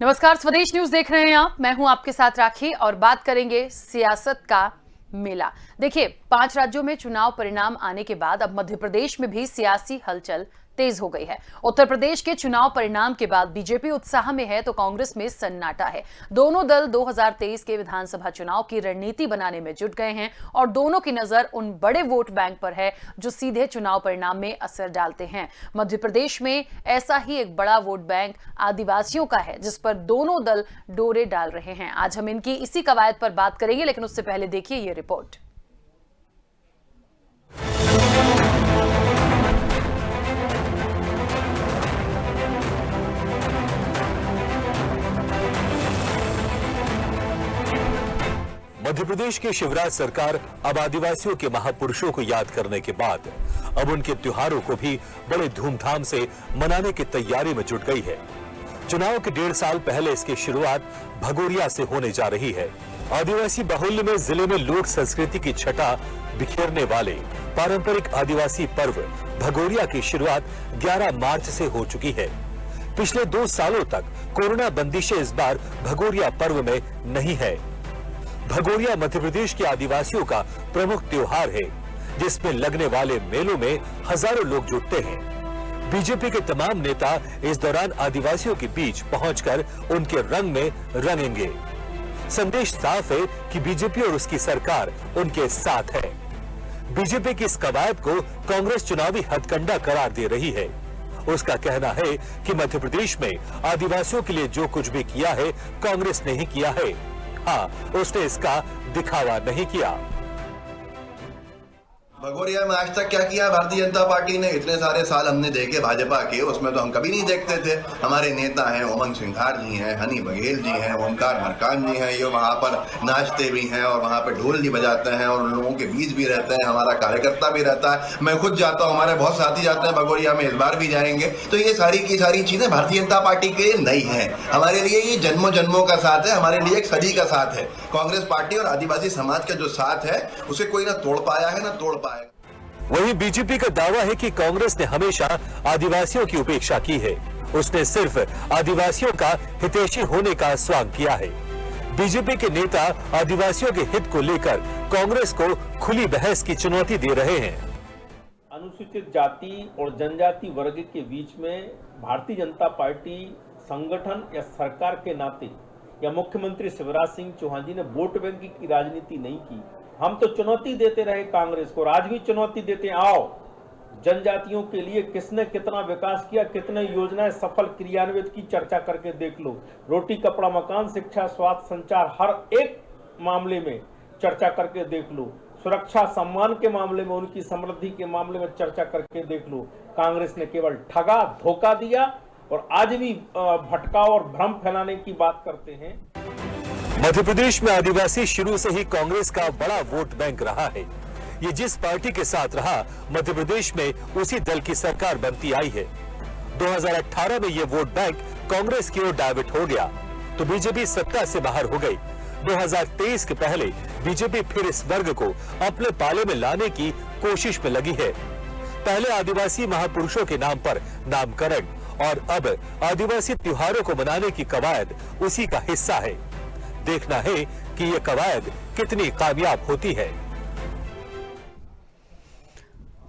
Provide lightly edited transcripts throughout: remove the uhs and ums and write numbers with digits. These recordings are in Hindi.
नमस्कार, स्वदेश न्यूज देख रहे हैं आप। मैं हूं आपके साथ राखी और बात करेंगे सियासत का मेला। देखिए, 5 राज्यों में चुनाव परिणाम आने के बाद अब मध्य प्रदेश में भी सियासी हलचल तेज हो गई है। उत्तर प्रदेश के चुनाव परिणाम के बाद बीजेपी उत्साह में है तो कांग्रेस में सन्नाटा है। दोनों दल 2023 के विधानसभा चुनाव की रणनीति बनाने में जुट गए हैं और दोनों की नजर उन बड़े वोट बैंक पर है जो सीधे चुनाव परिणाम में असर डालते हैं। मध्य प्रदेश में ऐसा ही एक बड़ा वोट बैंक आदिवासियों का है जिस पर दोनों दल डोरे डाल रहे हैं। आज हम इनकी इसी कवायद पर बात करेंगे, लेकिन उससे पहले देखिए ये रिपोर्ट। मध्य प्रदेश की शिवराज सरकार अब आदिवासियों के महापुरुषों को याद करने के बाद अब उनके त्योहारों को भी बड़े धूमधाम से मनाने की तैयारी में जुट गई है। चुनाव के 1.5 साल पहले इसकी शुरुआत भगोरिया से होने जा रही है। आदिवासी बाहुल्य में जिले में लोक संस्कृति की छटा बिखेरने वाले पारंपरिक आदिवासी पर्व भगोरिया की शुरुआत 11 मार्च से हो चुकी है। पिछले 2 सालों तक कोरोना बंदिशें इस बार भगोरिया पर्व में नहीं है। भगोरिया मध्य प्रदेश के आदिवासियों का प्रमुख त्योहार है जिसमें लगने वाले मेलों में हजारों लोग जुटते हैं। बीजेपी के तमाम नेता इस दौरान आदिवासियों के बीच पहुंचकर उनके रंग में रंगेंगे। संदेश साफ है कि बीजेपी और उसकी सरकार उनके साथ है। बीजेपी की इस कवायद को कांग्रेस चुनावी हथकंडा करार दे रही है। उसका कहना है कि मध्य प्रदेश में आदिवासियों के लिए जो कुछ भी किया है कांग्रेस ने ही किया है। हाँ, उसने इसका दिखावा नहीं किया। भगोरिया में आज तक क्या किया भारतीय जनता पार्टी ने? इतने सारे साल हमने देखे भाजपा के, उसमें तो हम कभी नहीं देखते थे। हमारे नेता हैं उमंग सिंघार जी हैं, हनी बघेल जी हैं, ओमकार मरकान जी हैं, ये वहाँ पर नाचते भी हैं और वहाँ पर ढोल भी बजाते हैं और उन लोगों के बीच भी रहते हैं। हमारा कार्यकर्ता भी रहता है, मैं खुद जाता हूँ, हमारे बहुत साथी जाते हैं भगोरिया में, इस बार भी जाएंगे। तो ये सारी की सारी चीजें भारतीय जनता पार्टी के लिए नई है। हमारे लिए ये जन्मों जन्मों का साथ है, हमारे लिए एक सदी का साथ है। कांग्रेस पार्टी और आदिवासी समाज का जो साथ है उसे कोई ना तोड़ पाया है ना तोड़ पाएगा। वहीं बीजेपी का दावा है कि कांग्रेस ने हमेशा आदिवासियों की उपेक्षा की है। उसने सिर्फ आदिवासियों का हितैषी होने का स्वांग किया है। बीजेपी के नेता आदिवासियों के हित को लेकर कांग्रेस को खुली बहस की चुनौती दे रहे हैं। अनुसूचित जाति और जनजाति वर्ग के बीच में भारतीय जनता पार्टी संगठन या सरकार के नाते या मुख्यमंत्री शिवराज सिंह चौहान जी ने वोट बैंक की राजनीति नहीं की। हम तो चुनौती देते रहे कांग्रेस को, आज भी चुनौती देते हैं। आओ, जनजातियों के लिए किसने कितना विकास किया, कितने योजनाएं सफल क्रियान्वित की, चर्चा करके देख लो। रोटी कपड़ा मकान शिक्षा स्वास्थ्य संचार हर एक मामले में चर्चा करके देख लो। सुरक्षा सम्मान के मामले में, उनकी समृद्धि के मामले में चर्चा करके देख लो। कांग्रेस ने केवल ठगा धोखा दिया और आज भी भटकाव और भ्रम फैलाने की बात करते हैं। मध्य प्रदेश में आदिवासी शुरू से ही कांग्रेस का बड़ा वोट बैंक रहा है। ये जिस पार्टी के साथ रहा, मध्य प्रदेश में उसी दल की सरकार बनती आई है। 2018 में ये वोट बैंक कांग्रेस की ओर डाइवर्ट हो गया तो बीजेपी सत्ता से बाहर हो गई। 2023 के पहले बीजेपी फिर इस वर्ग को अपने पाले में लाने की कोशिश में लगी है। पहले आदिवासी महापुरुषों के नाम पर नामकरण और अब आदिवासी त्योहारों को मनाने की कवायद उसी का हिस्सा है। देखना है कि ये कवायद कितनी कामयाब होती है।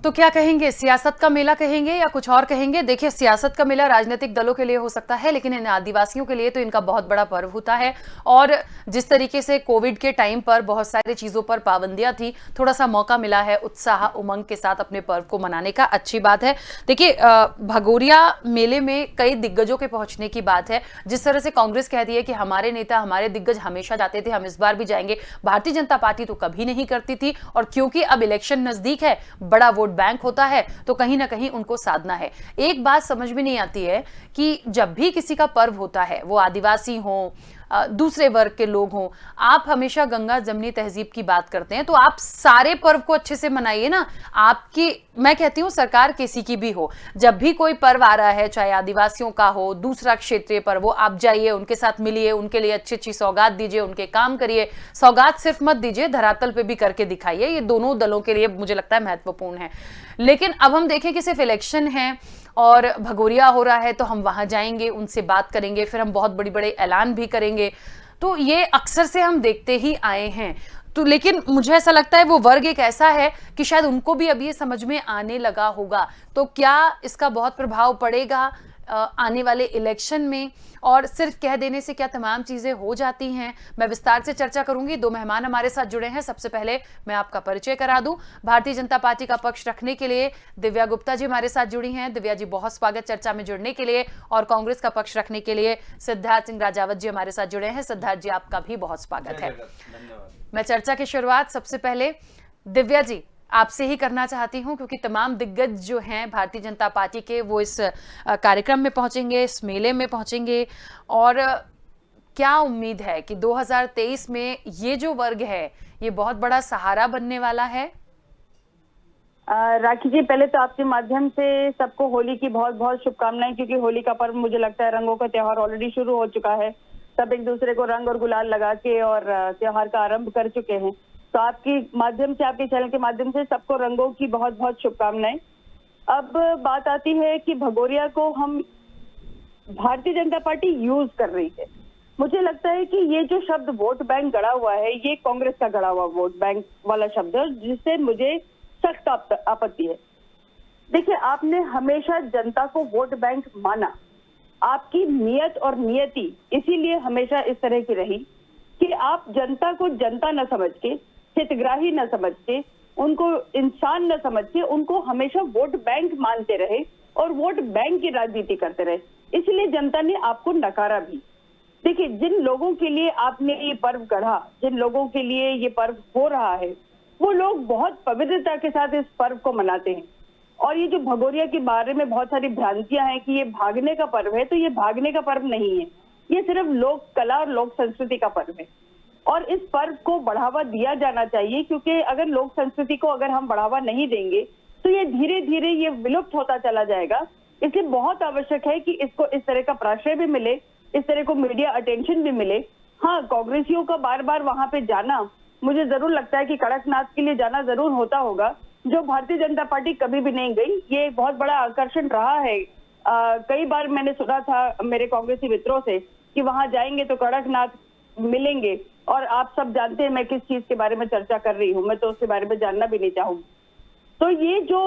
तो क्या कहेंगे, सियासत का मेला कहेंगे या कुछ और कहेंगे? देखिए, सियासत का मेला राजनीतिक दलों के लिए हो सकता है, लेकिन इन आदिवासियों के लिए तो इनका बहुत बड़ा पर्व होता है। और जिस तरीके से कोविड के टाइम पर बहुत सारी चीजों पर पाबंदियां थी, थोड़ा सा मौका मिला है उत्साह उमंग के साथ अपने पर्व को मनाने का, अच्छी बात है। देखिए, भगोरिया मेले में कई दिग्गजों के पहुंचने की बात है। जिस तरह से कांग्रेस कहती है कि हमारे नेता हमारे दिग्गज हमेशा जाते थे, हम इस बार भी जाएंगे, भारतीय जनता पार्टी तो कभी नहीं करती थी। और क्योंकि अब इलेक्शन नजदीक है, बड़ा वोट बैंक होता है, तो कहीं ना कहीं उनको साधना है। एक बात समझ में नहीं आती है कि जब भी किसी का पर्व होता है, वो आदिवासी हो, दूसरे वर्ग के लोग हों, आप हमेशा गंगा जमनी तहजीब की बात करते हैं, तो आप सारे पर्व को अच्छे से मनाइए ना। आपकी, मैं कहती हूं, सरकार किसी की भी हो, जब भी कोई पर्व आ रहा है, चाहे आदिवासियों का हो, दूसरा क्षेत्रीय पर्व हो, आप जाइए, उनके साथ मिलिए, उनके लिए अच्छी अच्छी सौगात दीजिए, उनके काम करिए। सौगात सिर्फ मत दीजिए, धरातल पे भी करके दिखाइए। ये दोनों दलों के लिए मुझे लगता है महत्वपूर्ण है। लेकिन अब हम देखें कि सिर्फ इलेक्शन है और भगोरिया हो रहा है तो हम वहां जाएंगे, उनसे बात करेंगे, फिर हम बहुत बड़े बड़े ऐलान भी करेंगे। तो ये अक्सर से हम देखते ही आए हैं। तो लेकिन मुझे ऐसा लगता है वो वर्ग एक ऐसा है कि शायद उनको भी अब ये समझ में आने लगा होगा। तो क्या इसका बहुत प्रभाव पड़ेगा आने वाले इलेक्शन में, और सिर्फ कह देने से क्या तमाम चीजें हो जाती हैं? मैं विस्तार से चर्चा करूंगी। दो मेहमान हमारे साथ जुड़े हैं। सबसे पहले मैं आपका परिचय करा दूं। भारतीय जनता पार्टी का पक्ष रखने के लिए दिव्या गुप्ता जी हमारे साथ जुड़ी हैं। दिव्या जी, बहुत स्वागत चर्चा में जुड़ने के लिए। और कांग्रेस का पक्ष रखने के लिए सिद्धार्थ सिंह राजावत जी हमारे साथ जुड़े हैं। सिद्धार्थ जी, आपका भी बहुत स्वागत है। मैं चर्चा की शुरुआत सबसे पहले दिव्या जी आपसे ही करना चाहती हूं, क्योंकि तमाम दिग्गज जो हैं भारतीय जनता पार्टी के वो इस कार्यक्रम में पहुंचेंगे, इस मेले में पहुंचेंगे। और क्या उम्मीद है कि 2023 में ये जो वर्ग है ये बहुत बड़ा सहारा बनने वाला है? राखी जी, पहले तो आपके माध्यम से सबको होली की बहुत बहुत शुभकामनाएं, क्योंकि होली का पर्व मुझे लगता है रंगों का त्योहार ऑलरेडी शुरू हो चुका है। सब एक दूसरे को रंग और गुलाल लगा के और त्योहार का आरंभ कर चुके हैं। तो आपके माध्यम से, आपके चैनल के माध्यम से सबको रंगों की बहुत बहुत शुभकामनाएं। अब बात आती है कि भगोरिया को हम भारतीय जनता पार्टी यूज कर रही है। मुझे लगता है कि ये जो शब्द वोट बैंक गड़ा हुआ है, ये कांग्रेस का गड़ा हुआ वोट बैंक वाला शब्द है, जिससे मुझे सख्त आपत्ति है। देखिए, आपने हमेशा जनता को वोट बैंक माना। आपकी नियत और नियति इसीलिए हमेशा इस तरह की रही कि आप जनता को जनता न समझ के, हितग्राही न समझ के, उनको इंसान न समझ के, उनको हमेशा वोट बैंक मानते रहे और वोट बैंक की राजनीति करते रहे। इसलिए जनता ने आपको नकारा भी। देखिए, जिन लोगों के लिए आपने ये पर्व गढ़ा, जिन लोगों के लिए ये पर्व हो रहा है, वो लोग बहुत पवित्रता के साथ इस पर्व को मनाते हैं। और ये जो भगोरिया के बारे में बहुत सारी भ्रांतियां हैं कि ये भागने का पर्व है, तो ये भागने का पर्व नहीं है। ये सिर्फ लोक कला और लोक संस्कृति का पर्व है और इस पर्व को बढ़ावा दिया जाना चाहिए, क्योंकि अगर लोक संस्कृति को अगर हम बढ़ावा नहीं देंगे तो ये धीरे धीरे ये विलुप्त होता चला जाएगा। इसलिए बहुत आवश्यक है कि इसको इस तरह का प्राश्रय भी मिले, इस तरह को मीडिया अटेंशन भी मिले। हाँ, कांग्रेसियों का बार बार वहां पे जाना, मुझे जरूर लगता है कि कड़कनाथ के लिए जाना जरूर होता होगा, जो भारतीय जनता पार्टी कभी भी नहीं गई। ये बहुत बड़ा आकर्षण रहा है। कई बार मैंने सुना था मेरे कांग्रेसी मित्रों से कि वहां जाएंगे तो कड़कनाथ मिलेंगे, और आप सब जानते हैं मैं किस चीज के बारे में चर्चा कर रही हूँ, मैं तो उसके बारे में जानना भी नहीं चाहूंगी। तो ये जो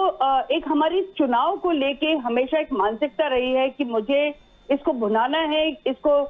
एक हमारी चुनाव को लेके हमेशा एक मानसिकता रही है कि मुझे इसको भुनाना है, इसको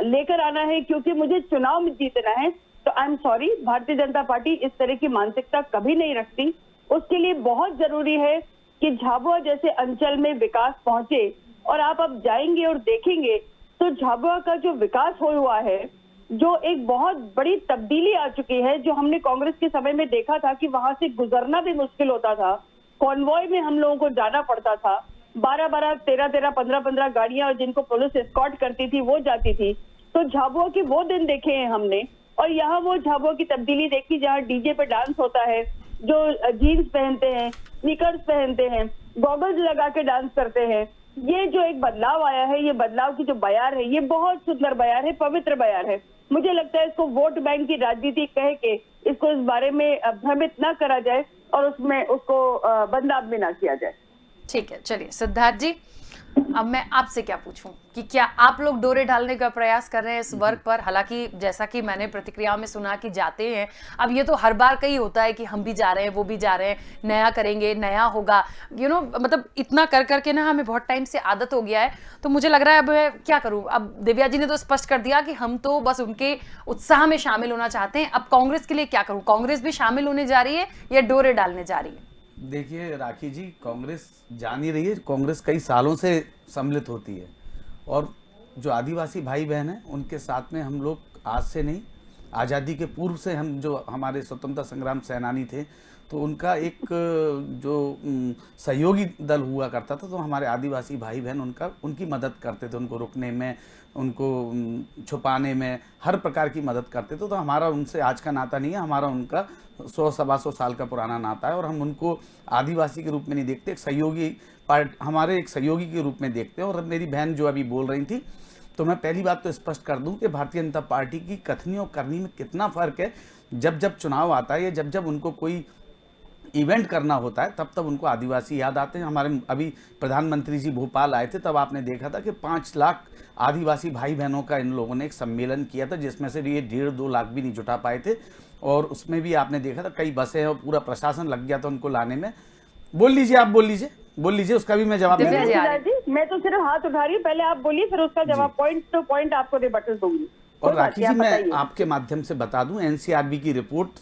लेकर आना है क्योंकि मुझे चुनाव में जीतना है, तो I am sorry, Bharatiya Janata party इस तरह की मानसिकता कभी नहीं रखती। उसके लिए बहुत जरूरी है कि झाबुआ जैसे अंचल में विकास पहुंचे, और आप अब जाएंगे और देखेंगे तो झाबुआ का जो विकास हुआ है, जो एक बहुत बड़ी तब्दीली आ चुकी है, जो हमने कांग्रेस के समय में देखा था कि वहां से गुजरना भी मुश्किल होता था, कॉन्वॉय में हम लोगों को जाना पड़ता था, 12-12, 13-13, 15-15 गाड़ियां और जिनको पुलिस एस्कॉर्ट करती थी वो जाती थी। तो झाबुआ के वो दिन देखे हैं हमने, और यहाँ वो झाबुआ की तब्दीली देखी जहाँ डीजे पे डांस होता है, जो जीन्स पहनते हैं, स्नीकर्स पहनते हैं, गॉगल्स लगा के डांस करते हैं। ये जो एक बदलाव आया है, ये बदलाव की जो बयार है, ये बहुत सुंदर बयार है, पवित्र बयार है। मुझे लगता है इसको वोट बैंक की राजनीति कह के इसको इस बारे में भ्रमित ना करा जाए और उसमें उसको बदनाम भी ना किया जाए। ठीक है, चलिए सिद्धार्थ जी, अब मैं आपसे क्या पूछूं कि क्या आप लोग डोरे डालने का प्रयास कर रहे हैं इस वर्ग पर? हालांकि जैसा कि मैंने प्रतिक्रियाओं में सुना कि जाते हैं, अब ये तो हर बार कई होता है कि हम भी जा रहे हैं, वो भी जा रहे हैं, नया करेंगे, नया होगा, मतलब इतना कर करके ना हमें बहुत टाइम से आदत हो गया है। तो मुझे लग रहा है अब मैं क्या करूं। अब दिव्या जी ने तो स्पष्ट कर दिया कि हम तो बस उनके उत्साह में शामिल होना चाहते हैं। अब कांग्रेस के लिए क्या करूं? कांग्रेस भी शामिल होने जा रही है या डोरे डालने जा रही है? देखिए राखी जी, कांग्रेस जान ही रही है, कांग्रेस कई सालों से सम्मिलित होती है, और जो आदिवासी भाई बहन हैं उनके साथ में हम लोग आज से नहीं, आज़ादी के पूर्व से हम जो हमारे स्वतंत्रता संग्राम सेनानी थे, तो उनका एक जो सहयोगी दल हुआ करता था, तो हमारे आदिवासी भाई बहन उनकी मदद करते थे, उनको रुकने में, उनको छुपाने में, हर प्रकार की मदद करते थे। तो हमारा उनसे आज का नाता नहीं है, हमारा उनका 100-125 साल का पुराना नाता है, और हम उनको आदिवासी के रूप में नहीं देखते, एक सहयोगी हमारे एक सहयोगी के रूप में देखते हैं। और मेरी बहन जो अभी बोल रही थी, तो मैं पहली बात तो स्पष्ट कर दूं कि भारतीय जनता पार्टी की कथनी और करनी में कितना फ़र्क है। जब जब चुनाव आता है या जब जब उनको कोई इवेंट करना होता है तब उनको आदिवासी याद आते हैं। हमारे अभी प्रधानमंत्री जी भोपाल आए थे, तब आपने देखा था कि 5 लाख आदिवासी भाई बहनों का इन लोगों ने एक सम्मेलन किया था, जिसमें से भी ये 1.5-2 लाख भी नहीं जुटा पाए थे। और उसमें भी आपने देखा था कई बसें और पूरा प्रशासन लग गया था उनको लाने में। बोल लीजिए, आप बोल लीजिए, उसका भी मैं जवाब दिव्या दूंगा। जी आ रही। जी, मैं तो सिर्फ हाथ उठा रही हूँ, पहले आप बोलिए फिर उसका जवाब पॉइंट टू पॉइंट आपको रिबटल दूंगी। और कोई बात राखी नहीं, जी, आप मैं बताइए। आपके माध्यम से बता दूं, एनसीआरबी की रिपोर्ट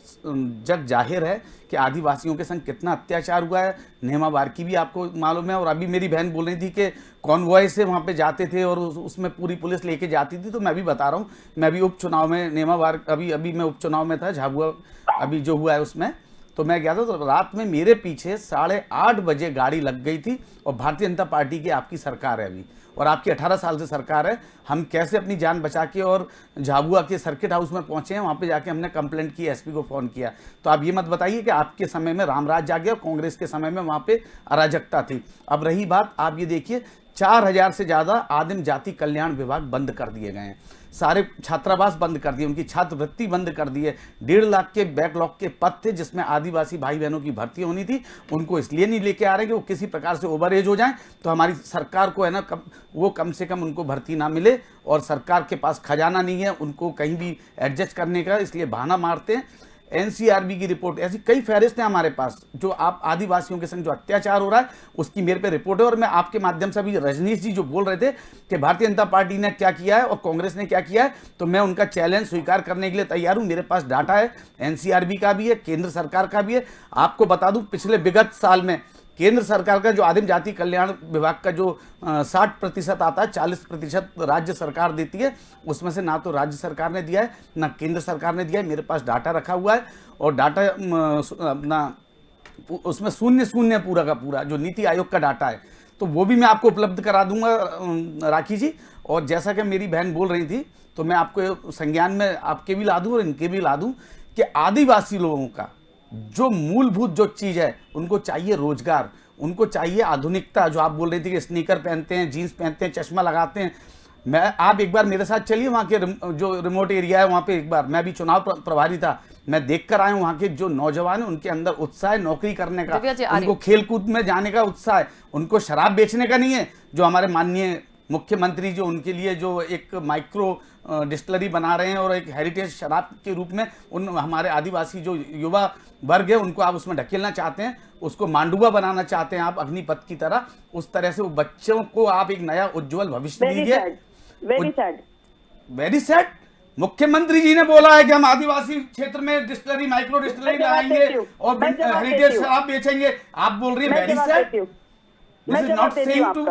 जग जाहिर है कि आदिवासियों के संग कितना अत्याचार हुआ है। नेमा बार्की भी आपको मालूम है, और अभी मेरी बहन बोल रही थी कि कॉन्वॉय से वहाँ पे जाते थे और उसमें पूरी पुलिस लेके जाती थी। तो मैं भी बता रहा हूँ, मैं भी उपचुनाव में नेमा बार्क अभी मैं उपचुनाव में था, झाबुआ अभी जो हुआ है उसमें, तो मैं गया था। तो रात में मेरे पीछे 8:30 बजे गाड़ी लग गई थी। और भारतीय जनता पार्टी की आपकी सरकार है अभी, और आपकी 18 साल से सरकार है। हम कैसे अपनी जान बचा के और झाबुआ के सर्किट हाउस में पहुंचे हैं, वहां पे जाके हमने कंप्लेंट की, एसपी को फोन किया। तो आप ये मत बताइए कि आपके समय में रामराज आ गया, कांग्रेस के समय में वहां पे अराजकता थी। अब रही बात, आप ये देखिए 4000 से ज्यादा आदिम जाति कल्याण विभाग बंद कर दिए गए हैं, सारे छात्रावास बंद कर दिए, उनकी छात्रवृत्ति बंद कर दी है। 1.5 लाख के बैकलॉग के पद थे जिसमें आदिवासी भाई बहनों की भर्ती होनी थी, उनको इसलिए नहीं लेके आ रहे कि वो किसी प्रकार से ओवर एज हो जाएं, तो हमारी सरकार को है ना वो कम से कम उनको भर्ती ना मिले। और सरकार के पास खजाना नहीं है उनको कहीं भी एडजस्ट करने का, इसलिए बहाना मारते हैं। एनसीआरबी की रिपोर्ट, ऐसी कई फहरिस्तें हमारे पास, जो आप आदिवासियों के संग जो अत्याचार हो रहा है उसकी मेरे पे रिपोर्ट है। और मैं आपके माध्यम से अभी रजनीश जी जो बोल रहे थे कि भारतीय जनता पार्टी ने क्या किया है और कांग्रेस ने क्या किया है, तो मैं उनका चैलेंज स्वीकार करने के लिए तैयार हूं। मेरे पास डाटा है, एनसीआरबी का भी है, केंद्र सरकार का भी है। आपको बता दूं, पिछले विगत साल में केंद्र सरकार का जो आदिम जाति कल्याण विभाग का जो 60% आता है, 40% राज्य सरकार देती है। उसमें से ना तो राज्य सरकार ने दिया है ना केंद्र सरकार ने दिया है। मेरे पास डाटा रखा हुआ है, और डाटा अपना उसमें 0 पूरा का पूरा जो नीति आयोग का डाटा है, तो वो भी मैं आपको उपलब्ध करा दूंगा राखी जी। और जैसा कि मेरी बहन बोल रही थी, तो मैं आपको संज्ञान में आपके भी ला दूं और इनके भी ला दूं कि आदिवासी लोगों का जो मूलभूत जो चीज है, उनको चाहिए रोजगार, उनको चाहिए आधुनिकता। जो आप बोल रही थी कि स्नीकर पहनते हैं, जीन्स पहनते हैं, चश्मा लगाते हैं, आप एक बार मेरे साथ चलिए वहाँ के जो रिमोट एरिया है वहाँ पे, एक बार मैं भी चुनाव प्रभारी था, मैं देख कर आया हूँ वहाँ के जो नौजवान हैं उनके अंदर उत्साह है नौकरी करने का, उनको खेल कूद में जाने का उत्साह है, उनको शराब बेचने का नहीं है। जो हमारे माननीय मुख्यमंत्री जो उनके लिए जो एक माइक्रो डिस्टिलरी बना रहे हैं और एक हेरिटेज शराब के रूप में उन हमारे आदिवासी जो युवा वर्ग है उनको आप उसमें ढकेलना चाहते हैं, उसको मांडुआ बनाना चाहते हैं आप अग्निपथ की तरह। उस तरह से वो बच्चों को आप एक नया उज्जवल भविष्य दीजिए। Very sad. मुख्यमंत्री जी ने बोला है कि हम आदिवासी क्षेत्र में डिस्टिलरी, माइक्रो डिस्टिलरी लगाएंगे और हेरिटेज शराब बेचेंगे। आप बोल रही है very sad. This is not saying to,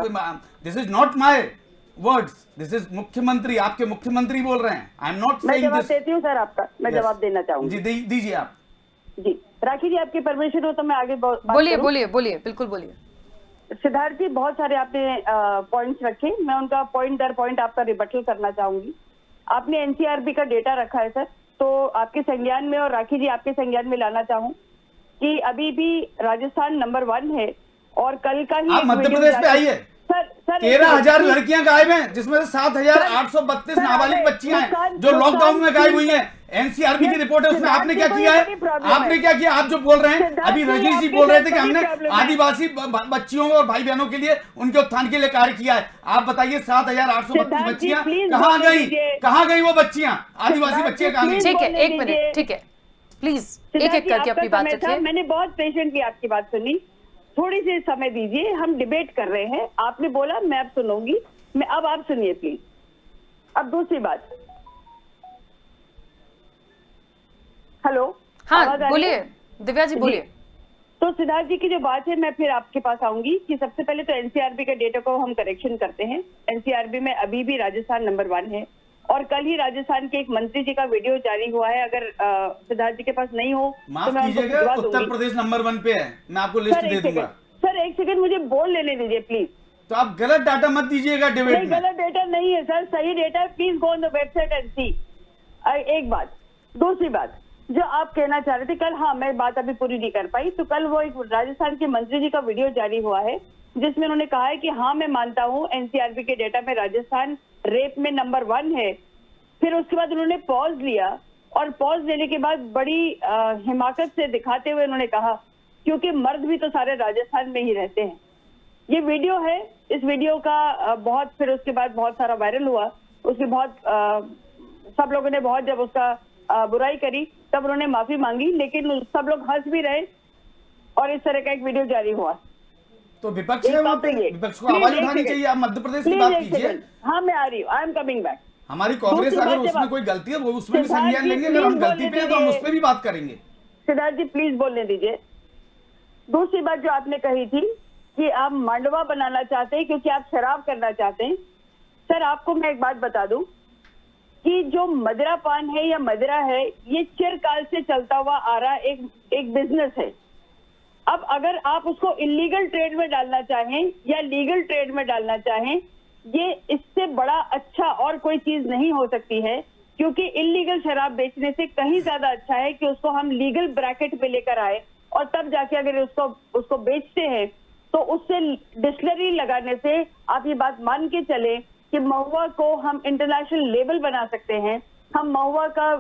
this is not my words, this is मुख्यमंत्री, आपके मुख्यमंत्री बोल रहे हैं। I am not saying this। मैं जवाब देती हूँ सर आपका, मैं जवाब देना चाहूंगी। जी दीजिए आप। जी राखी जी, आपकी परमिशन हो तो मैं आगे बोलिए, बिल्कुल बोलिए। सिद्धार्थ जी, बहुत सारे आपने पॉइंट्स रखे, मैं उनका पॉइंट दर पॉइंट आपका रिबटल करना चाहूंगी। आपने एनसीआरबी का डेटा रखा है सर, तो आपके संज्ञान में, और राखी जी आपके संज्ञान में लाना चाहूँ कि अभी भी राजस्थान नंबर 1 है। और कल का ही आप मध्य प्रदेश पे आइए, सर 13,000 लड़कियां गायब हैं, जिसमें से 7,832 नाबालिग बच्चियां हैं जो लॉकडाउन में गायब हुई हैं। एनसीआरबी की रिपोर्ट है, उसमें आपने क्या किया है? आपने क्या किया? आप जो बोल रहे हैं, अभी रजनीश जी बोल रहे थे कि हमने आदिवासी बच्चियों और भाई बहनों के लिए उनके उत्थान के लिए कार्य किया है। आप बताइए 7,832 बच्चियां कहाँ गई वो बच्चियां, आदिवासी बच्चियां कहाँ गई? ठीक है, 1 मिनट, ठीक है, प्लीज एक करके अपनी बात रखिए। मैंने बहुत पेशेंटली आपकी बात सुनी, थोड़ी सी समय दीजिए, हम डिबेट कर रहे हैं। आपने बोला, मैं अब सुनूंगी, मैं अब आप सुनिए प्लीज। अब दूसरी बात, हेलो, हाँ बोलिए दिव्या जी, बोलिए। तो सिद्धार्थ जी की जो बात है, मैं फिर आपके पास आऊंगी कि सबसे पहले तो एनसीआरबी के डेटा को हम करेक्शन करते हैं। एनसीआरबी में अभी भी राजस्थान नंबर 1 है, और कल ही राजस्थान के एक मंत्री जी का वीडियो जारी हुआ है। अगर सिद्धार्थ जी के पास नहीं हो तो मैं कीजिएगा, उत्तर प्रदेश नंबर 1 पे है, मैं आपको लिस्ट दे दूंगा। सर 1 सेकंड मुझे बोल लेने दीजिए प्लीज। तो आप गलत डाटा मत दीजिएगा डिबेट में। गलत डेटा नहीं है सर, सही डेटा है। Please go on the website and see. एक बात। दूसरी बात, जो आप कहना चाह रहे थे कल, हाँ मैं बात अभी पूरी नहीं कर पाई, तो कल वो एक राजस्थान के मंत्री जी का वीडियो जारी हुआ है जिसमें उन्होंने कहा है कि हाँ मैं मानता हूँ एनसीआरबी के डेटा में राजस्थान रेप में नंबर 1 है। फिर उसके बाद उन्होंने पॉज लिया, और पॉज लेने के बाद बड़ी हिमाकत से दिखाते हुए उन्होंने कहा क्योंकि मर्द भी तो सारे राजस्थान में ही रहते हैं। ये वीडियो है, इस वीडियो का बहुत फिर उसके बाद बहुत सारा वायरल हुआ, उसकी बहुत सब लोगों ने बहुत जब उसका बुराई करी तब उन्होंने माफी मांगी, लेकिन सब लोग हंस भी रहे और इस तरह का एक वीडियो जारी हुआ। तो विपक्ष है वहाँ पे, विपक्ष को आवाज उठानी चाहिए। आप मध्य प्रदेश की बात कीजिए। हाँ मैं आ रही हूँ, आई एम कमिंग बैक। हमारी कांग्रेस अगर उसमें कोई गलती है वो उसमें भी संज्ञान लेंगे, अगर हम गलती पे हैं तो हम उस पर भी बात करेंगे। सिद्धार्थ जी प्लीज बोलने दीजिए। दूसरी बात जो आपने कही थी कि आप मांडवा बनाना चाहते हैं क्योंकि आप शराब करना चाहते हैं। सर आपको मैं एक बात बता दूं कि जो मदिरा पान है या मदिरा है, ये चिरकाल से चलता हुआ आ रहा एक बिजनेस है। अब अगर आप उसको इलीगल ट्रेड में डालना चाहें या लीगल ट्रेड में डालना चाहें, ये इससे बड़ा अच्छा और कोई चीज नहीं हो सकती है, क्योंकि इलीगल शराब बेचने से कहीं ज्यादा अच्छा है कि उसको हम लीगल ब्रैकेट पे लेकर आए और तब जाके अगर उसको बेचते हैं तो उससे डिस्टिलरी लगाने से आप ये बात मान के चले कि महुआ को हम इंटरनेशनल लेवल बना सकते हैं, हम महुआ का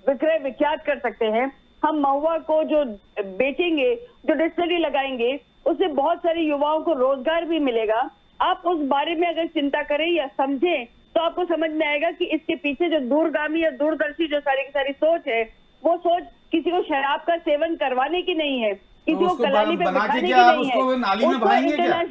विक्रय विख्यात कर सकते हैं, हम महुआ को जो बेचेंगे, जो डिस्टिलरी लगाएंगे, उससे बहुत सारे युवाओं को रोजगार भी मिलेगा। आप उस बारे में अगर चिंता करें या समझें तो आपको समझ में आएगा कि इसके पीछे जो दूरगामी या दूरदर्शी जो सारी की सारी सोच है, वो सोच किसी को शराब का सेवन करवाने की नहीं है, किसी को कलानी पे बिठाने की नहीं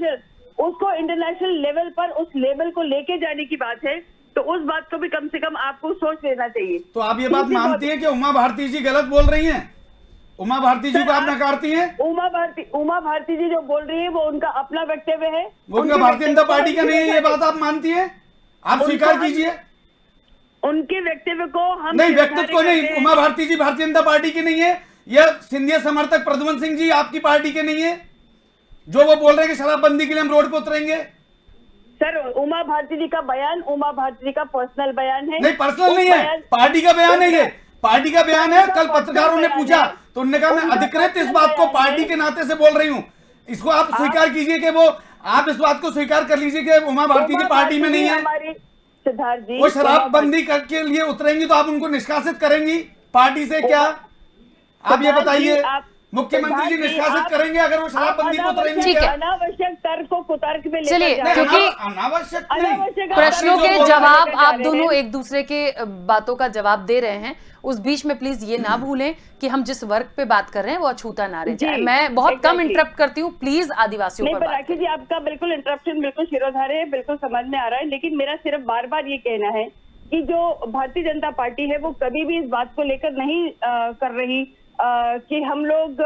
है, उसको इंटरनेशनल लेवल पर उस लेवल को लेके जाने की बात है। तो उस बात को भी कम से कम आपको सोच लेना चाहिए। तो आप ये बात मानती हैं कि उमा भारती जी गलत बोल रही हैं? उमा भारती जी को आप नकारती हैं? उमा भारती जी जो बोल रही है वो उनका अपना वक्तव्य है, वो उनका भारतीय जनता पार्टी का नहीं है, ये बात आप मानती हैं? आप स्वीकार कीजिए। उनके वक्तव्य को हम नहीं, व्यक्तित्व को नहीं। उमा भारती जी भारतीय जनता पार्टी की नहीं है, यह सिंधिया समर्थक प्रद्युमन सिंह जी आपकी पार्टी के नहीं है, जो वो बोल रहे हैं कि शराबबंदी के लिए हम रोड पर उतरेंगे। सर उमा भारती जी का बयान उमा भारती जी का पर्सनल बयान है। नहीं, पर्सनल नहीं है, पार्टी का बयान है, ये पार्टी का बयान है। कल पत्रकारों ने पूछा तो उन्होंने कहा मैं अधिकृत इस बात को पार्टी के नाते से बोल रही हूं। इसको आप स्वीकार कीजिए कि वो, आप इस बात को स्वीकार कर लीजिए कि उमा भारती जी पार्टी में नहीं है। सिद्धार्थ जी वो शराबबंदी के लिए उतरेंगी तो आप उनको निष्कासित करेंगी पार्टी से क्या? आप ये बताइए, मुख्यमंत्री जी निष्कासित करेंगे अगर वो शराबबंदी को उतरेंगे? ठीक है, अनावश्यक तर्क को कुतर्क में चलिए, क्योंकि अनावश्यक प्रश्नों के जवाब आप दोनों एक दूसरे के बातों का जवाब दे रहे हैं, उस बीच में प्लीज ये ना भूलें कि हम जिस वर्ग पे बात कर रहे हैं वो अछूता ना रह जाए। मैं बहुत कम इंटरप्ट करती हूँ, प्लीज आदिवासियों पर राखी जी आपका बिल्कुल इंटरप्शन बिल्कुल शिरोधार्य है, बिल्कुल समझ में आ रहा है, लेकिन मेरा सिर्फ बार बार ये कहना है कि जो भारतीय जनता पार्टी है वो कभी भी इस बात को लेकर नहीं कर रही कि हम लोग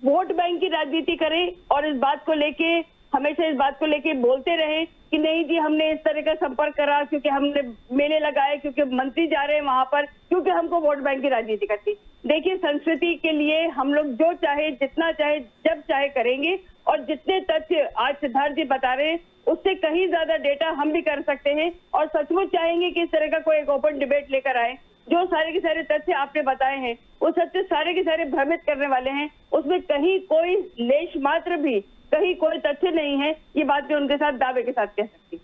वोट बैंक की राजनीति करें और इस बात को लेके हमेशा इस बात को लेके बोलते रहे कि नहीं जी हमने इस तरह का संपर्क करा क्योंकि हमने मेले लगाए, क्योंकि मंत्री जा रहे हैं वहां पर, क्योंकि हमको वोट बैंक की राजनीति करती। देखिए संस्कृति के लिए हम लोग जो चाहे, जितना चाहे, जब चाहे करेंगे, और जितने तथ्य आज सिद्धार्थ जी बता रहे हैं उससे कहीं ज्यादा डेटा हम भी कर सकते हैं, और सचमुच चाहेंगे कि इस तरह का कोई एक ओपन डिबेट लेकर आए। जो सारे के सारे तथ्य आपने बताए हैं वो सत्य सारे के सारे भ्रमित करने वाले हैं, उसमें कहीं कोई लेश मात्र भी कहीं कोई तथ्य नहीं है, ये बात मैं उनके साथ दावे के साथ कह सकती।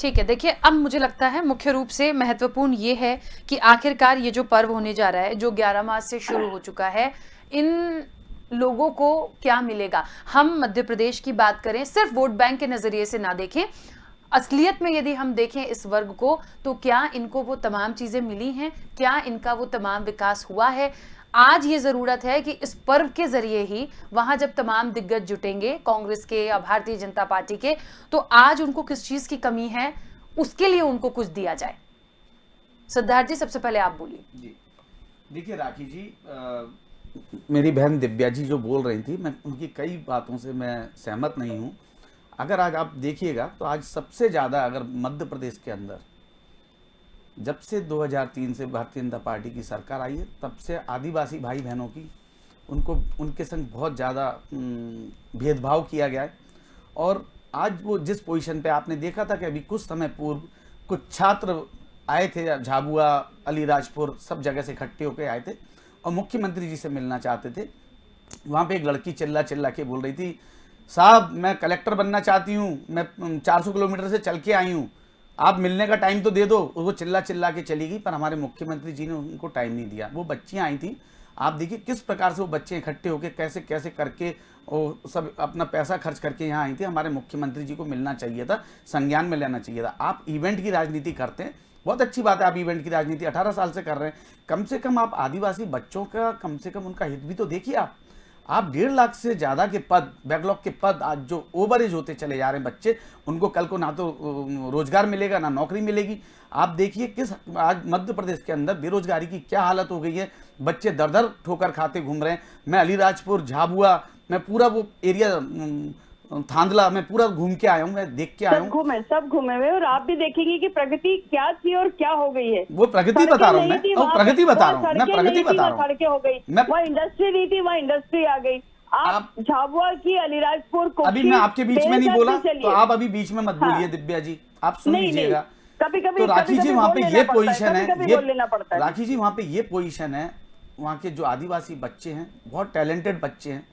ठीक है, देखिए अब मुझे लगता है मुख्य रूप से महत्वपूर्ण ये है कि आखिरकार ये जो पर्व होने जा रहा है, जो 11 मार्च से शुरू हो चुका है, इन लोगों को क्या मिलेगा। हम मध्य प्रदेश की बात करें, सिर्फ वोट बैंक के नजरिए से ना देखें, असलियत में यदि हम देखें इस वर्ग को, तो क्या इनको वो तमाम चीजें मिली हैं, क्या इनका वो तमाम विकास हुआ है। आज ये जरूरत है कि इस पर्व के जरिए ही वहां जब तमाम दिग्गज जुटेंगे कांग्रेस के या भारतीय जनता पार्टी के, तो आज उनको किस चीज की कमी है उसके लिए उनको कुछ दिया जाए। सिद्धार्थ जी सबसे पहले आप बोलिए। जी देखिए राखी जी, मेरी बहन दिव्या जी जो बोल रही थी, मैं उनकी कई बातों से मैं सहमत नहीं हूं। अगर आज आप देखिएगा तो आज सबसे ज़्यादा अगर मध्य प्रदेश के अंदर जब से 2003 से भारतीय जनता पार्टी की सरकार आई है तब से आदिवासी भाई बहनों की उनके संग बहुत ज़्यादा भेदभाव किया गया है। और आज वो जिस पोजीशन पे आपने देखा था कि अभी कुछ समय पूर्व कुछ छात्र आए थे, झाबुआ, अलीराजपुर, सब जगह से इकट्ठे होकर आए थे और मुख्यमंत्री जी से मिलना चाहते थे। वहाँ पे एक लड़की चिल्ला चिल्ला के बोल रही थी, साहब मैं कलेक्टर बनना चाहती हूँ, मैं 400 किलोमीटर से चल के आई हूँ, आप मिलने का टाइम तो दे दो। वो चिल्ला चिल्ला के चली गई, पर हमारे मुख्यमंत्री जी ने उनको टाइम नहीं दिया। वो बच्चियाँ आई थी, आप देखिए किस प्रकार से वो बच्चे इकट्ठे होकर कैसे कैसे करके वो सब अपना पैसा खर्च करके यहाँ आई थी। हमारे मुख्यमंत्री जी को मिलना चाहिए था, संज्ञान में लेना चाहिए था। आप इवेंट की राजनीति करते हैं, बहुत अच्छी बात है, आप इवेंट की राजनीति 18 साल से कर रहे हैं, कम से कम आप आदिवासी बच्चों का कम से कम उनका हित भी तो देखिए। आप 1.5 लाख से ज़्यादा के पद, बैकलॉग के पद आज जो ओवर एज होते चले जा रहे हैं बच्चे, उनको कल को ना तो रोजगार मिलेगा ना नौकरी मिलेगी। आप देखिए किस आज मध्य प्रदेश के अंदर बेरोजगारी की क्या हालत हो गई है, बच्चे दर दर ठोकर खाते घूम रहे हैं। मैं अलीराजपुर, झाबुआ, मैं पूरा वो एरिया थांदला में पूरा घूम के आया हूँ, मैं देख के आया हूँ। सब घूमे हुए, और आप भी देखेंगे कि प्रगति क्या थी और क्या हो गई है। वो प्रगति बता रहा हूँ मैं, प्रगति बता रहा हूँ मैं, प्रगति बता रहा हूँ। सड़कें हो गई, वहाँ इंडस्ट्री नहीं थी, वहाँ इंडस्ट्री आ गई। आप झाबुआ की, अलीराजपुर को, अभी मैं आपके बीच में नहीं बोला तो आप अभी बीच में मत बोलिए दिव्या जी, आप सुन लीजिएगा। कभी कभी तो राखी जी वहाँ पे ये पोजीशन है, राखी जी वहाँ पे ये पोजीशन है, वहाँ के जो आदिवासी बच्चे हैं बहुत टैलेंटेड बच्चे हैं,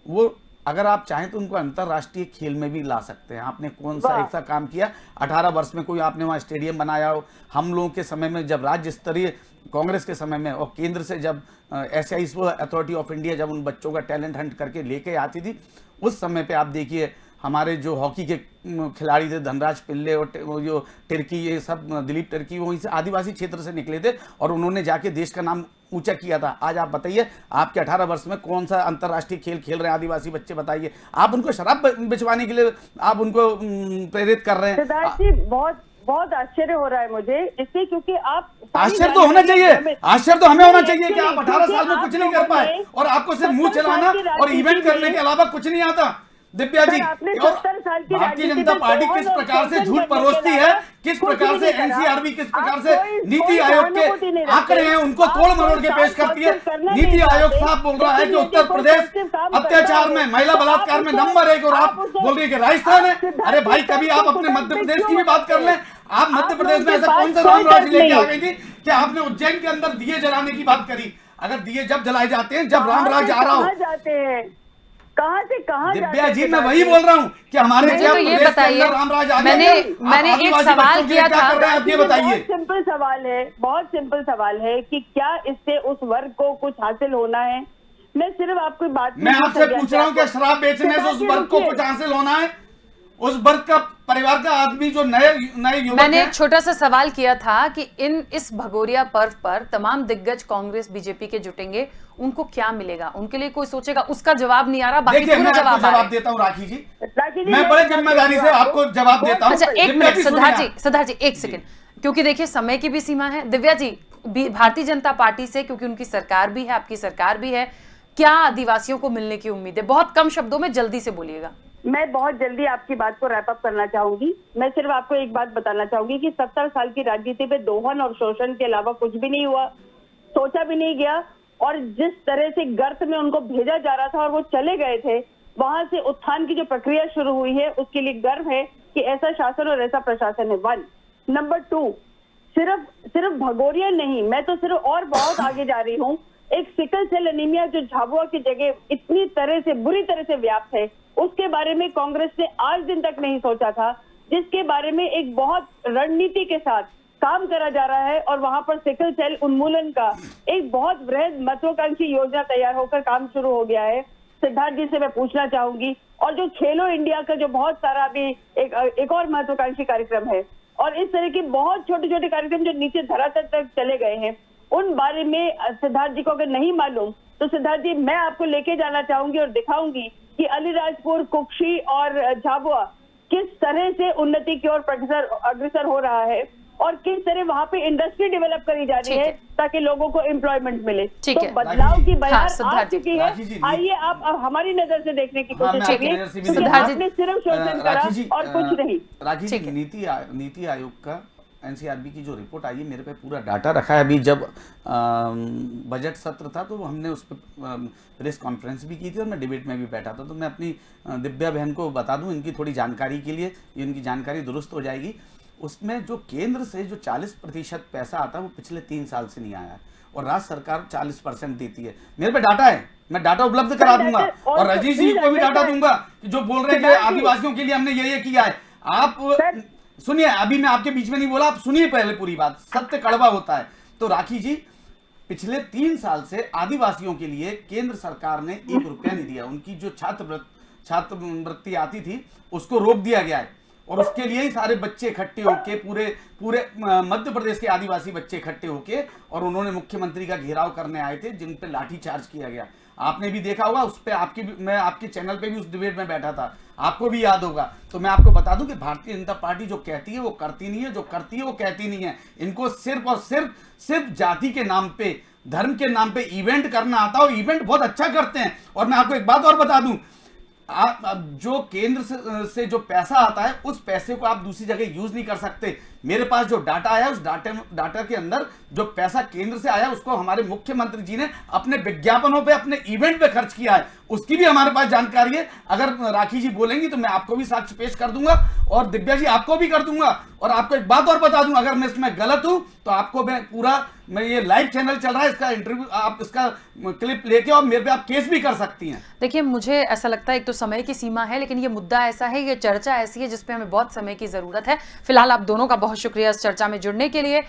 वो अगर आप चाहें तो उनको अंतरराष्ट्रीय खेल में भी ला सकते हैं। आपने कौन सा ऐसा काम किया 18 वर्ष में, कोई आपने वहाँ स्टेडियम बनाया हो? हम लोगों के समय में जब राज्य स्तरीय कांग्रेस के समय में और केंद्र से जब SIS अथॉरिटी ऑफ इंडिया जब उन बच्चों का टैलेंट हंट करके लेके आती थी, उस समय पे आप देखिए हमारे जो हॉकी के खिलाड़ी थे धनराज पिल्ले और जो टिर्की, ये सब दिलीप टिर्की, वहीं से आदिवासी क्षेत्र से निकले थे और उन्होंने जाके देश का नाम ऊंचा किया था। आज आप बताइए आपके 18 वर्ष में कौन सा अंतर्राष्ट्रीय खेल खेल रहे हैं आदिवासी बच्चे, बताइए। आप उनको शराब बिचवाने के लिए आप उनको प्रेरित कर रहे हैं। सिद्धार्थ जी, बहुत आश्चर्य हो रहा है मुझे इससे, क्योंकि आप आश्चर्य तो होना चाहिए, आश्चर्य तो हमें होना चाहिए कि आप 18 साल में कुछ नहीं कर पाए और आपको सिर्फ मुंह चलाना और इवेंट करने के अलावा कुछ नहीं आता। दिव्या जी, और भारतीय जनता पार्टी किस प्रकार से झूठ परोसती है, किस प्रकार से NCRB, किस प्रकार से नीति आयोग के आंकड़े हैं उनको तोड़ मरोड़ के पेश करती है। नीति आयोग साहब बोल रहा है कि उत्तर प्रदेश अत्याचार में, महिला बलात्कार में नंबर 1, और आप बोल रही है कि राजस्थान है। अरे भाई, कभी आप अपने मध्य प्रदेश की भी बात कर लें। आप मध्य प्रदेश में ऐसा कौन सा राम राज्य लेके आ गई थी कि आपने उज्जैन के अंदर दिए जलाने की बात करी? अगर दिए जब जलाए जाते हैं जब राम राज्य आ रहा हो, कहाँ से कहाँ दिव्या जी, मैं वही बोल रहा हूँ कि हमारे तो ये बताइए, मैंने एक सवाल किया था, आप ये बताइए। बहुत सिंपल सवाल है कि क्या इससे उस वर्ग को कुछ हासिल होना है? मैं सिर्फ आपको बात, मैं आपसे पूछ रहा हूँ कि शराब बेचने से उस वर्ग को कुछ हासिल होना है? उस वर्ग का परिवार का आदमी जो नए युवक, मैंने एक छोटा सा सवाल किया था कि इस भगोरिया पर्व पर तमाम दिग्गज कांग्रेस बीजेपी के जुटेंगे, उनको क्या मिलेगा, उनके लिए कोई सोचेगा? उसका जवाब नहीं आ रहा, बाकी देखिए मैं आपको जवाब देता हूँ राखी जी, मैं बड़े जिम्मेदारी से आपको जवाब देता हूँ। अच्छा, एक मिनट सिद्धार्थ जी, एक सेकंड, क्योंकि देखिए समय की भी सीमा है। दिव्या जी, भारतीय जनता पार्टी से, क्योंकि उनकी सरकार भी है, आपकी सरकार भी है, क्या आदिवासियों को मिलने की उम्मीद है? बहुत कम शब्दों में जल्दी से बोलिएगा। मैं बहुत जल्दी आपकी बात को रैप अप करना चाहूंगी। मैं सिर्फ आपको एक बात बताना चाहूंगी कि 70 साल की राजनीति पे दोहन और शोषण के अलावा कुछ भी नहीं हुआ, सोचा भी नहीं गया, और जिस तरह से गर्त में उनको भेजा जा रहा था और वो चले गए थे, वहां से उत्थान की जो प्रक्रिया शुरू हुई है उसके लिए गर्व है कि ऐसा शासन और ऐसा प्रशासन है। 1 नंबर 2, सिर्फ भगोरिया नहीं, मैं तो सिर्फ और बहुत आगे जा रही हूँ। एक सिकल सेल एनीमिया जो झाबुआ की जगह इतनी तरह से बुरी तरह से व्याप्त है, उसके बारे में कांग्रेस ने आज दिन तक नहीं सोचा था, जिसके बारे में एक बहुत रणनीति के साथ काम करा जा रहा है, और वहां पर सिकल सेल उन्मूलन का एक बहुत वृहद महत्वाकांक्षी योजना तैयार होकर काम शुरू हो गया है। सिद्धार्थ जी से मैं पूछना चाहूंगी, और जो खेलो इंडिया का जो बहुत सारा अभी एक और महत्वाकांक्षी कार्यक्रम है, और इस तरह के बहुत छोटे छोटे कार्यक्रम जो नीचे धरातल तक चले गए हैं, उन बारे में सिद्धार्थ जी को अगर नहीं मालूम तो सिद्धार्थ जी, मैं आपको लेके जाना चाहूंगी और दिखाऊंगी कि अलीराजपुर, कुक्षी और झाबुआ किस तरह से उन्नति की ओर अग्रसर हो रहा है, और किस तरह वहां पे इंडस्ट्री डेवलप करी जा रही है ताकि लोगों को एम्प्लॉयमेंट मिले। तो बदलाव की बयार आ चुकी है। आइए आप हमारी नजर से देखने की कोशिश करिए। आपने सिर्फ शोषण करा और कुछ नहीं। राखी जी, नीति आयोग का NCRB की जो रिपोर्ट आई है, मेरे पे पूरा डाटा रखा है। अभी जब बजट सत्र था तो हमने उस पर प्रेस कॉन्फ्रेंस भी की थी और मैं डिबेट में भी बैठा था, तो मैं अपनी दिव्या बहन को बता दूं इनकी थोड़ी जानकारी के लिए, इनकी जानकारी दुरुस्त हो जाएगी। उसमें जो केंद्र से जो 40% पैसा आता है वो पिछले 3 साल से नहीं आया है, और राज्य सरकार 40% देती है। मेरे पे डाटा है, मैं डाटा उपलब्ध करा दूंगा, और रजीश जी को भी डाटा दूंगा कि जो बोल रहे हैं कि आदिवासियों के लिए हमने ये किया है। आप सुनिए, अभी मैं आपके बीच में नहीं बोला, आप सुनिए पहले पूरी बात, सत्य कड़वा होता है। तो राखी जी, पिछले 3 साल से आदिवासियों के लिए केंद्र सरकार ने 1 रुपया नहीं दिया। उनकी जो छात्रवृत्ति आती थी उसको रोक दिया गया है और उसके लिए ही सारे बच्चे इकट्ठे होके पूरे मध्य प्रदेश के आदिवासी बच्चे इकट्ठे होके और उन्होंने मुख्यमंत्री का घेराव करने आए थे, जिन पे लाठीचार्ज किया गया। आपने भी देखा होगा, उस पे मैं आपके चैनल पे भी उस डिबेट में बैठा था, आपको भी याद होगा। तो मैं आपको बता दूं कि भारतीय जनता पार्टी जो कहती है वो करती नहीं है, जो करती है वो कहती नहीं है। इनको सिर्फ और सिर्फ जाति के नाम पे, धर्म के नाम पे इवेंट करना आता है और इवेंट बहुत अच्छा करते हैं। और मैं आपको एक बात और बता दूं, जो केंद्र से जो पैसा आता है उस पैसे को आप दूसरी जगह यूज नहीं कर सकते। मेरे पास जो डाटा आया उस डाटा के अंदर जो पैसा केंद्र से आया उसको हमारे मुख्यमंत्री जी ने अपने विज्ञापनों पे, अपने इवेंट पे खर्च किया है, उसकी भी हमारे पास जानकारी है। अगर राखी जी बोलेंगी तो मैं आपको भी साक्ष्य पेश कर दूंगा और दिव्या जी आपको भी कर दूंगा। और आपको एक बात और बता दूं, अगर मैं इसमें गलत हूं तो आपको मैं ये लाइव चैनल चल रहा है, इसका इंटरव्यू, आप इसका क्लिप लेके और मेरे पे आप केस भी कर सकती हैं। देखिए, मुझे ऐसा लगता है एक तो समय की सीमा है, लेकिन ये मुद्दा ऐसा है, ये चर्चा ऐसी है जिसपे हमें बहुत समय की जरूरत है। फिलहाल आप दोनों का बहुत शुक्रिया इस चर्चा में जुड़ने के लिए।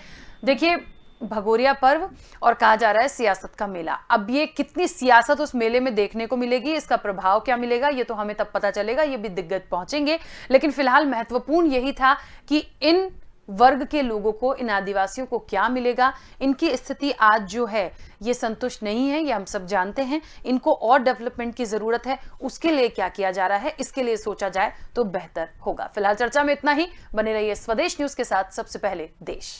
देखिए, भगोरिया पर्व और कहा जा रहा है सियासत का मेला, अब ये कितनी सियासत उस मेले में देखने को मिलेगी, इसका प्रभाव क्या मिलेगा, ये तो हमें तब पता चलेगा, ये भी दिग्गज पहुंचेंगे। लेकिन फिलहाल महत्वपूर्ण यही था कि इन वर्ग के लोगों को, इन आदिवासियों को क्या मिलेगा। इनकी स्थिति आज जो है ये संतुष्ट नहीं है, ये हम सब जानते हैं। इनको और डेवलपमेंट की जरूरत है, उसके लिए क्या किया जा रहा है, इसके लिए सोचा जाए तो बेहतर होगा। फिलहाल चर्चा में इतना ही। बने रहिए स्वदेश न्यूज के साथ। सबसे पहले देश।